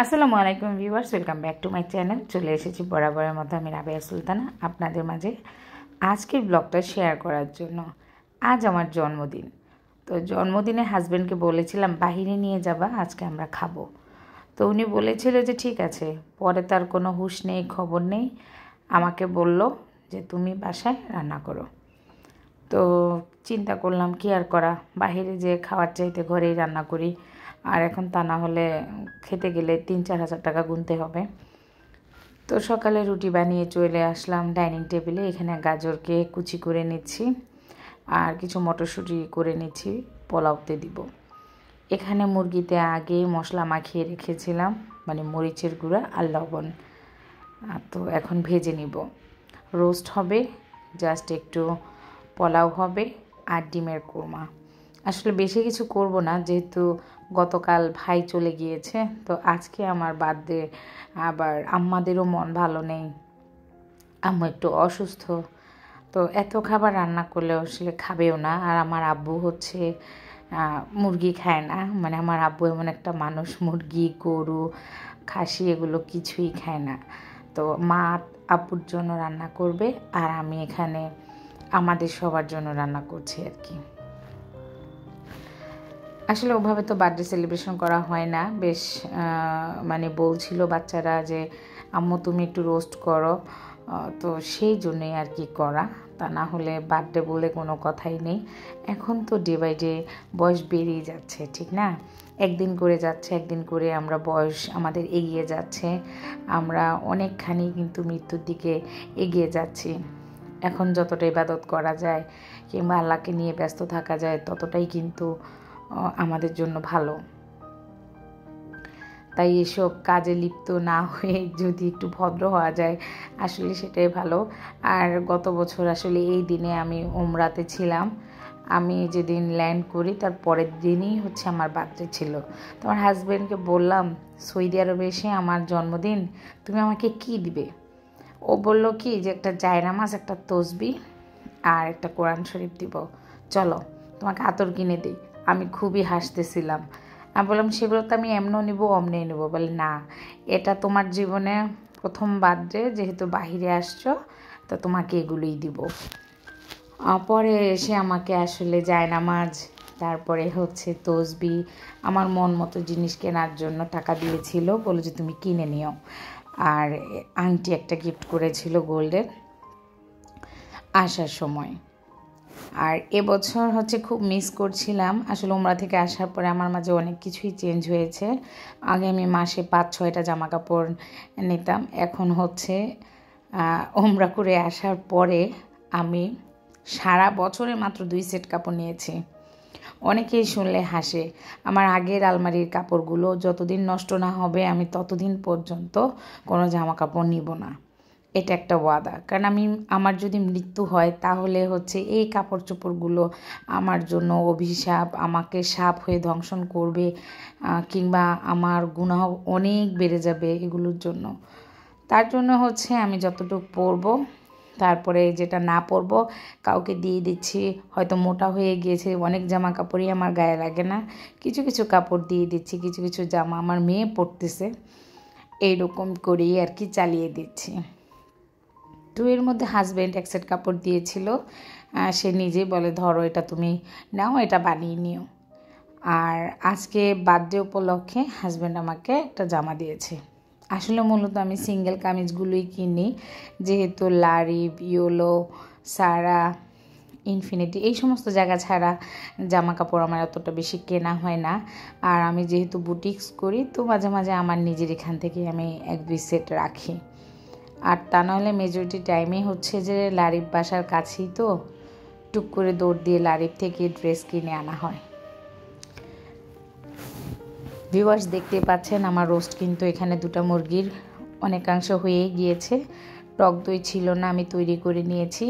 আসসালামু আলাইকুম viewers, welcome back to my channel. চলে এসেছি বরাবরের মতো আমি রাবেয়া সুলতানা আপনাদের মাঝে আজকের ব্লগটা শেয়ার করার জন্য। আজ আমার জন্মদিন, তো জন্মদিনে হাজব্যান্ডকে বলেছিলাম বাহিরে নিয়ে যাবা, আজকে আমরা খাবো। তো উনি বলেছিল যে ঠিক আছে। পরে তার কোনো হুঁশ নেই, খবর নেই, আমাকে বলল যে তুমি বাসায় রান্না করো। তো চিন্তা করলাম কি আর করা, বাহিরে যে খাওয়ার চাইতে ঘরেই রান্না করি। আর এখন তা না হলে খেতে গেলে 3-4 হাজার টাকা গুনতে হবে। তো সকালে রুটি বানিয়ে চলে আসলাম ডাইনিং টেবিলে। এখানে গাজরকে কুচি করে নিচ্ছি আর কিছু মটরশুঁটি করে নিচ্ছি, পোলাওতে দিব। এখানে মুরগিতে আগে মশলা মাখিয়ে রেখেছিলাম, মানে মরিচের গুঁড়া আর লবণ। তো এখন ভেজে নিব। রোস্ট হবে, জাস্ট একটু পোলাও হবে আর ডিমের কোরমা। আসলে বেশি কিছু করব না, যেহেতু গতকাল ভাই চলে গিয়েছে। তো আজকে আমার বার্থডে, আবার আম্মাদেরও মন ভালো নেই, আম্মু একটু অসুস্থ। তো এত খাবার রান্না করলে আসলে খাবেও না। আর আমার আব্বু হচ্ছে মুরগি খায় না, মানে আমার আব্বু এমন একটা মানুষ, মুরগি গরু খাসি এগুলো কিছুই খায় না। তো মা আব্বুর জন্য রান্না করবে আর আমি এখানে আমাদের সবার জন্য রান্না করছি আর কি। আসলে ওভাবে তো বার্থডে সেলিব্রেশন করা হয় না। বেশ মানে বলছিল বাচ্চারা যে আম্মু তুমি একটু রোস্ট করো, তো সেই জন্যই আর কি করা। তা না হলে বার্থডে বলে কোনো কথাই নেই। এখন তো ডে বাই ডে বয়স বেরিয়ে যাচ্ছে, ঠিক না? একদিন করে যাচ্ছে, একদিন করে আমরা বয়স আমাদের এগিয়ে যাচ্ছে, আমরা অনেকখানি কিন্তু মৃত্যুর দিকে এগিয়ে যাচ্ছি। এখন যতটা ইবাদত করা যায় কিংবা আল্লাহকে নিয়ে ব্যস্ত থাকা যায় ততটাই কিন্তু আমাদের জন্য ভালো। তাই এসব কাজে লিপ্ত না হয়ে যদি একটু ভদ্র হওয়া যায় আসলে সেটাই ভালো। আর গত বছর আসলে এই দিনে আমি উমরাতে ছিলাম। আমি যেদিন ল্যান্ড করি তার পরের দিনই হচ্ছে আমার বার্থডে ছিল। তো আমার হাজব্যান্ডকে বললাম সৌদি আরবে এসে আমার জন্মদিন, তুমি আমাকে কি দিবে? ও বলল কি যে একটা জায়নামাজ, একটা তসবি আর একটা কোরআন শরীফ দিব, চলো তোমাকে আতর কিনে দিই। আমি খুবই হাসতেছিলাম। আমি বললাম সেগুলো তো আমি এমনও নিব অমনি নেব। বলে না, এটা তোমার জীবনে প্রথম বার্থডে, যেহেতু বাহিরে আসছো তো তোমাকে এগুলোই দিব। পরে এসে আমাকে আসলে জায়নামাজ, তারপরে হচ্ছে তসবি, আমার মন মতো জিনিস কেনার জন্য টাকা দিয়েছিল, বলে যে তুমি কিনে নিও। আর আংটি একটা গিফট করেছিল গোল্ডের আসার সময়। আর এবছর হচ্ছে খুব মিস করছিলাম। আসলে উমরা থেকে আসার পরে আমার মাঝে অনেক কিছুই চেঞ্জ হয়েছে। আগে আমি মাসে 5-6টা জামা কাপড় নিতাম, এখন হচ্ছে উমরা করে আসার পরে আমি সারা বছরে মাত্র 2 সেট কাপড় নিয়েছি। অনেকেই শুনলে হাসে। আমার আগের আলমারির কাপড়গুলো যতদিন নষ্ট না হবে আমি ততদিন পর্যন্ত কোনো জামা কাপড় নিব না। এটা একটা ওয়াদা, কারণ আমার যদি মৃত্যু হয় তাহলে হচ্ছে এই কাপড় চোপড়গুলো আমার জন্য অভিশাপ, আমাকে সাপ হয়ে দংশন করবে, কিংবা আমার গুনাহ অনেক বেড়ে যাবে এগুলোর জন্য। তার জন্য হচ্ছে আমি যতটুকু পরবো, তারপরে যেটা না পরবো কাউকে দিয়ে দিচ্ছি। হয়তো মোটা হয়ে গিয়েছে, অনেক জামা কাপড়ই আমার গায়ে লাগে না, কিছু কিছু কাপড় দিয়ে দিচ্ছি, কিছু কিছু জামা আমার মেয়ে পরতেছে, এইরকম করেই আর কি চালিয়ে দিচ্ছি। তো এর মধ্যে হাজব্যান্ড এক সেট কাপড় দিয়েছিল, সে নিজেই বলে ধরো এটা তুমি নাও, এটা বানিয়ে নিও। আর আজকে বার্থডে উপলক্ষে হাজব্যান্ড আমাকে একটা জামা দিয়েছে। আসলে মূলত আমি সিঙ্গেল কামিজগুলোই কিনি, যেহেতু লারিব, ইয়োলো, সারা, ইনফিনিটি এই সমস্ত জায়গা ছাড়া জামা কাপড় আমার এতটা বেশি কেনা হয় না। আর আমি যেহেতু বুটিক্স করি তো মাঝে মাঝে আমার নিজের এখান থেকে আমি 1-2 সেট রাখি। আর তা নাহলে মেজরিটি টাইমেই হচ্ছে যে লারিব বাসার কাছেই, তো টুক করে দৌড় দিয়ে লারিব থেকে ড্রেস কিনে আনা হয়। ভিউয়ার্স দেখতে পাচ্ছেন আমার রোস্ট কিন্তু এখানে 2টা মুরগির অনেকাংশ হয়ে গিয়েছে। টক দই ছিল না, আমি তৈরি করে নিয়েছি।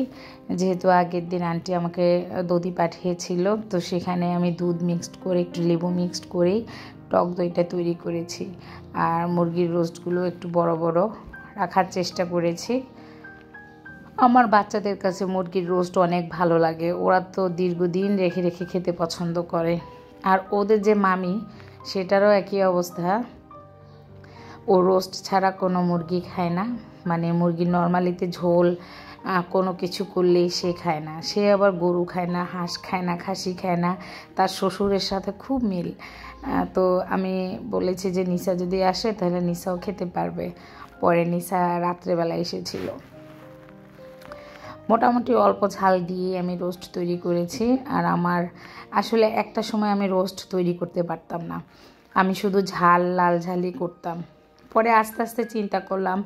যেহেতু আগের দিন আন্টি আমাকে দধি পাঠিয়েছিল, তো সেখানে আমি দুধ মিক্সড করে একটু লেবু মিক্সড করেই টক দইটা তৈরি করেছি। আর মুরগির রোস্টগুলো একটু বড় বড় রাখার চেষ্টা করেছি। আমার বাচ্চাদের কাছে মুরগির রোস্ট অনেক ভালো লাগে, ওরা তো দীর্ঘদিন রেখে রেখে খেতে পছন্দ করে। আর ওদের যে মামি, সেটারও একই অবস্থা। ও রোস্ট ছাড়া কোনো মুরগি খায় না, মানে মুরগি নর্মালিতে ঝোল কোনো কিছু করলেই সে খায় না। সে আবার গরু খায় না, হাঁস খায় না, খাসি খায় না। তার শ্বশুরের সাথে খুব মিল। তো আমি বলেছি যে নিশা যদি আসে তাহলে নিশাও খেতে পারবে। পরে নিশা রাত্রেবেলা এসেছিল। মোটামুটি অল্প ঝাল দিয়ে আমি রোস্ট তৈরি করেছি। আর আমার আসলে একটা সময় আমি রোস্ট তৈরি করতে পারতাম না, আমি শুধু ঝাল লাল ঝালই করতাম। পরে আস্তে আস্তে চিন্তা করলাম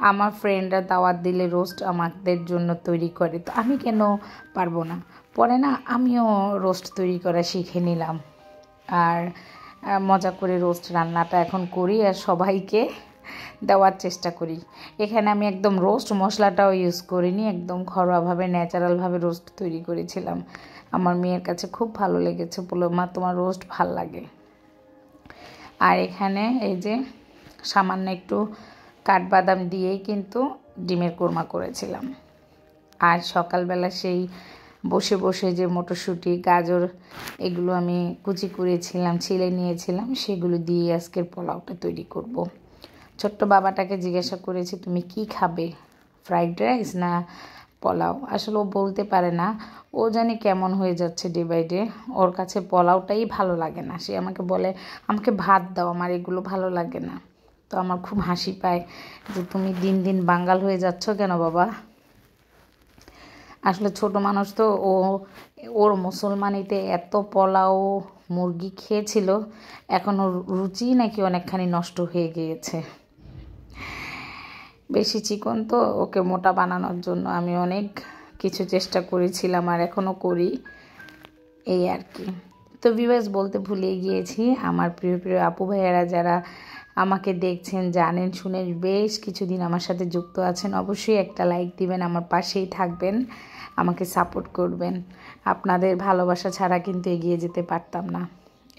আমার ফ্রেন্ডরা দাওয়াত দিলে রোস্ট আমাদের জন্য তৈরি করে, তো আমি কেন পারবো না। পরে না আমিও রোস্ট তৈরি করা শিখে নিলাম, আর মজা করে রোস্ট রান্নাটা এখন করি আর সবাইকে দেওয়ার চেষ্টা করি। এখানে আমি একদম রোস্ট মশলাটাও ইউজ করিনি, একদম ঘরোয়াভাবে ন্যাচারালভাবে রোস্ট তৈরি করেছিলাম। আমার মেয়ের কাছে খুব ভালো লেগেছে, বললো মা তোমার রোস্ট ভাল লাগে। আর এখানে এই যে সামান্য একটু কাঠবাদাম দিয়েই কিন্তু ডিমের কোরমা করেছিলাম। আর সকালবেলা সেই বসে বসে যে মটরশুঁটি গাজর এগুলো আমি কুচি করেছিলাম, ছিলে নিয়েছিলাম, সেগুলো দিয়ে আজকের পোলাওটা তৈরি করব। ছোট্ট বাবাটাকে জিজ্ঞাসা করেছি তুমি কি খাবে, ফ্রাইড রাইস না পোলাও। আসলে ও বলতে পারে না, ও জানি কেমন হয়ে যাচ্ছে ডে বাই ডে। ওর কাছে পোলাওটাই ভালো লাগে না, সে আমাকে বলে আমাকে ভাত দাও, আমার এগুলো ভালো লাগে না। তো আমার খুব হাসি পায় যে তুমি দিন দিন বাঙাল হয়ে যাচ্ছ কেন বাবা। আসলে ছোট মানুষ তো, ওর মুসলমানিতে এত পোলাও মুরগি খেয়েছিল, এখন ওর রুচি নাকি অনেকখানি নষ্ট হয়ে গিয়েছে। বেশি চিকন তো, ওকে মোটা বানানোর জন্য আমি অনেক কিছু চেষ্টা করেছিলাম আর এখনও করি, এই আর কি। তো ভিউয়ার্স বলতে ভুলে গিয়েছি, আমার প্রিয় প্রিয় আপু ভাইয়েরা যারা আমাকে দেখছেন, জানেন শুনেন বেশ কিছুদিন আমার সাথে যুক্ত আছেন, অবশ্যই একটা লাইক দিবেন, আমার পাশেই থাকবেন, আমাকে সাপোর্ট করবেন। আপনাদের ভালোবাসা ছাড়া কিন্তু এগিয়ে যেতে পারতাম না।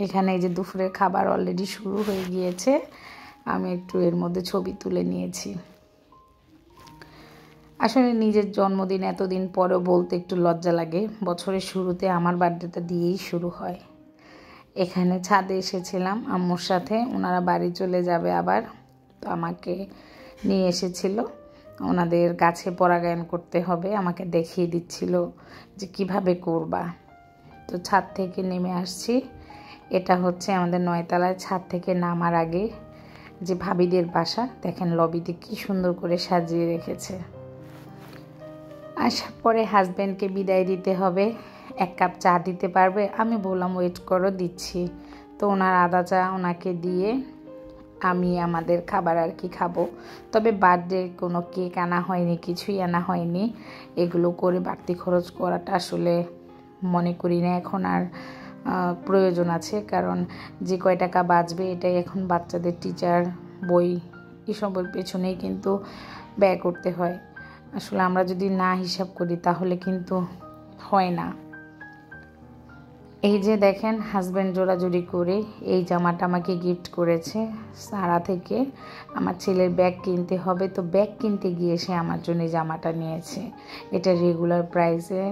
এখানে এই যে দুপুরের খাবার অলরেডি শুরু হয়ে গিয়েছে, আমি একটু এর মধ্যে ছবি তুলে নিয়েছি। আসলে নিজের জন্মদিন এতদিন পরেও বলতে একটু লজ্জা লাগে, বছরের শুরুতে আমার বার্থডেটা দিয়েই শুরু হয়। এখানে ছাদে এসেছিলাম আম্মুর সাথে, ওনারা বাড়ি চলে যাবে আবার, তো আমাকে নিয়ে এসেছিল। ওনাদের গাছে পরাগায়ন করতে হবে, আমাকে দেখিয়ে দিচ্ছিল যে কিভাবে করবা। তো ছাদ থেকে নেমে আসছি, এটা হচ্ছে আমাদের 9 তলায়। ছাদ থেকে নামার আগে যে ভাবিদের বাসা, দেখেন লবিতে কি সুন্দর করে সাজিয়ে রেখেছে। আসার পরে হাজব্যান্ডকে বিদায় দিতে হবে, 1 কাপ চা দিতে পারবে, আমি বললাম ওয়েট করো দিচ্ছি। তো ওনার আদা চা ওনাকে দিয়ে আমি আমাদের খাবার আর কি খাবো। তবে বার্থডে কোনো কেক আনা হয়নি, কিছুই আনা হয়নি। এগুলো করে বাড়তি খরচ করাটা আসলে মনে করি না এখন আর প্রয়োজন আছে, কারণ যে কয় টাকা বাঁচবে এটাই এখন বাচ্চাদের টিচার, বই এসবের পেছনেই কিন্তু ব্যয় করতে হয়। আসলে আমরা যদি না হিসাব করি তাহলে কিন্তু হয় না। এই যে দেখেন হাজব্যান্ড জোড়াজুড়ি করে এই জামাটা আমাকে গিফট করেছে সারা থেকে। আমার ছেলের ব্যাগ কিনতে হবে, তো ব্যাগ কিনতে গিয়ে সে আমার জন্য জামাটা নিয়েছে। এটা রেগুলার প্রাইসে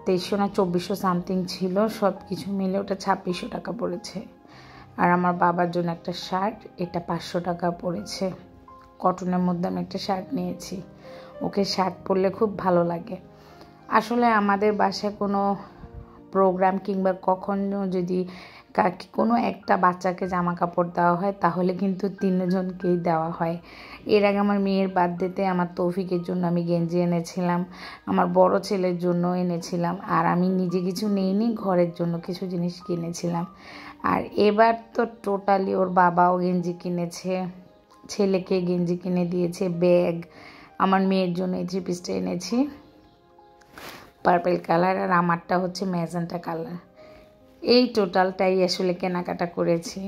2300 না 2400 সামথিং ছিল, সব কিছু মিলে ওটা 2600 টাকা পড়েছে। আর আমার বাবার জন্য একটা শার্ট, এটা 500 টাকা পড়েছে। কটনের মধ্যে আমি একটা শার্ট নিয়েছি, ওকে শার্ট পরলে খুব ভালো লাগে। আসলে আমাদের বাসায় কোনো প্রোগ্রাম কিংবা কখনো যদি কোনো একটা বাচ্চাকে জামা কাপড় দেওয়া হয় তাহলে কিন্তু 3 জনকেই দেওয়া হয়। এর আগে আমার মেয়ের বার্থডেতে আমার তৌফিকের জন্য আমি গেঞ্জি এনেছিলাম, আমার বড় ছেলের জন্য এনেছিলাম, আর আমি নিজে কিছু নিইনি, ঘরের জন্য কিছু জিনিস কিনেছিলাম। আর এবার তো টোটালি ওর বাবাও গেঞ্জি কিনেছে, ছেলেকে গেঞ্জি কিনে দিয়েছে, ব্যাগ। আমার মেয়ের জন্য এই 3 পিসটা এনেছি পার্পল কালার, আর আমারটা হচ্ছে ম্যাজেন্টা কালার। এই টোটালটাই আসলে কেনাকাটা করেছি।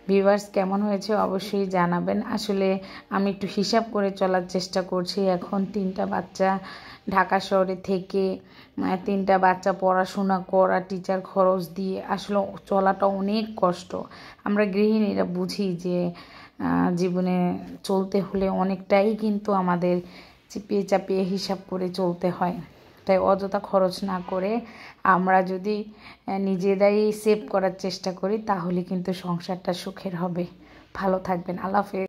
ভিউয়ার্স কেমন হয়েছে অবশ্যই জানাবেন। আসলে আমি একটু হিসাব করে চলার চেষ্টা করছি। এখন 3টা বাচ্চা ঢাকা শহরে থেকে, 3টা বাচ্চা পড়াশোনা করা, টিচার খরচ দিয়ে আসলে চলাটা অনেক কষ্ট। আমরা গৃহিণীরা বুঝি যে জীবনে চলতে হলে অনেকটাই কিন্তু আমাদের চিপিয়ে চাপিয়ে হিসাব করে চলতে হয়। তাই অযথা খরচ না করে আমরা যদি নিজেরাই সেভ করার চেষ্টা করি তাহলে কিন্তু সংসারটা সুখের হবে। ভালো থাকবেন। আল্লাহ হাফেজ।